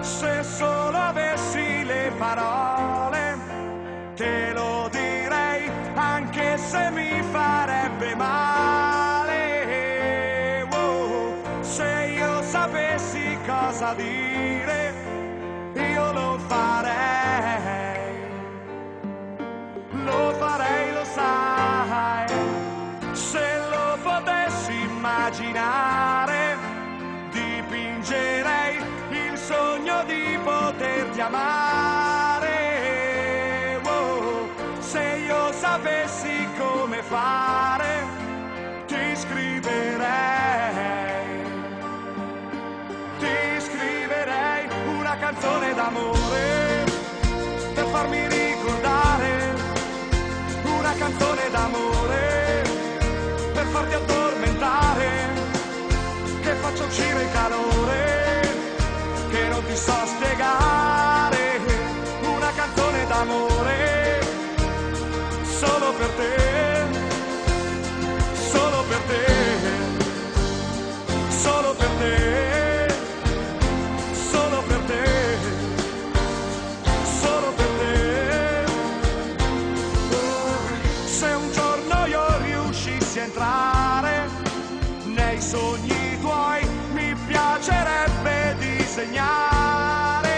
Se solo avessi le parole, te lo direi, anche se mi farebbe male. Oh, se io sapessi cosa dire, io lo farei, lo sai. Se lo potessi immaginare, dipingerei il sogno di poterti amare. Oh, se io sapessi come fare, ti scriverei una canzone d'amore per farmi ricordare, una canzone d'amore per farti addormentare, che faccia uscire il calore che non ti so spiegare, una canzone d'amore solo per te, solo per te, solo per te, solo per te, solo per te. Se un giorno io riuscissi a entrare nei sogni tuoi, mi piacerebbe disegnare,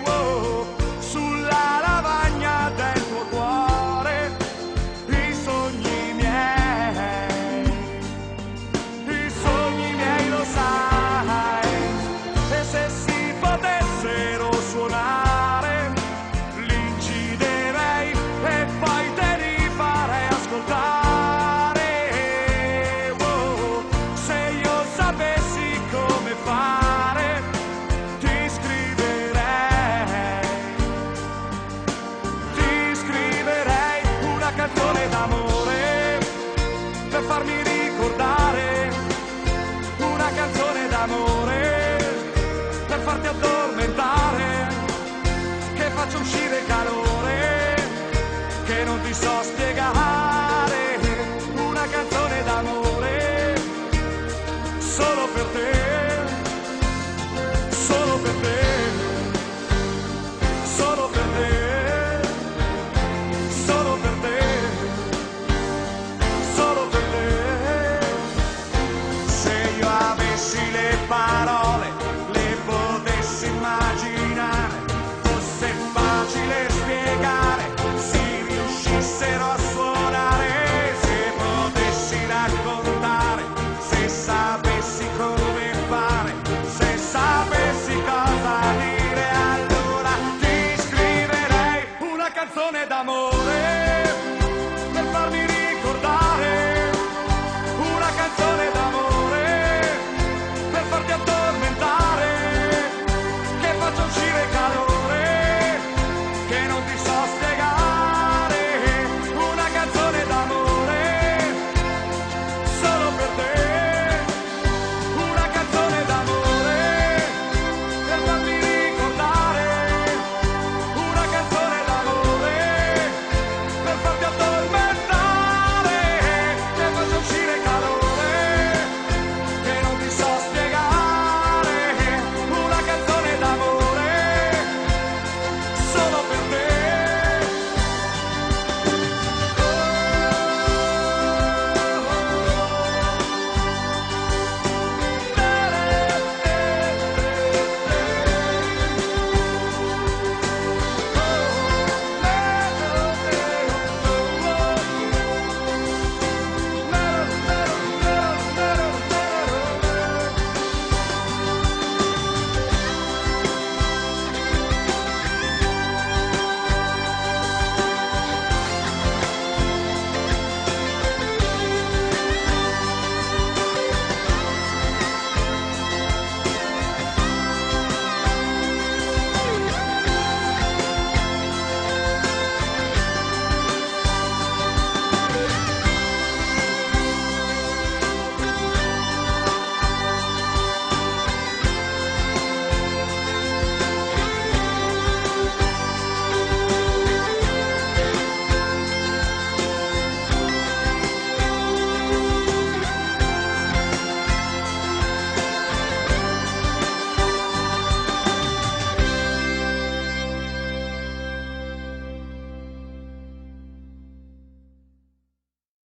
oh, sulla lavagna del tuo cuore i sogni miei, lo sai. E se si potessero suonare, li inciderei e poi te li farei ascoltare. Oh, se io sapessi come fare, ti scriverei una canzone d'amore per farmi ricordare, una canzone d'amore per farti addormentare, che faccia uscire il calore che non ti so spiegare, una canzone d'amore solo per te, solo per te, solo per te, solo per te, solo per te. Se io avessi le parole, le potessi immaginare, fosse facile spiegare, si riuscissero a suonare, se potessi raccontare, se sapessi come fare, se sapessi cosa dire, allora ti scriverei una canzone d'amore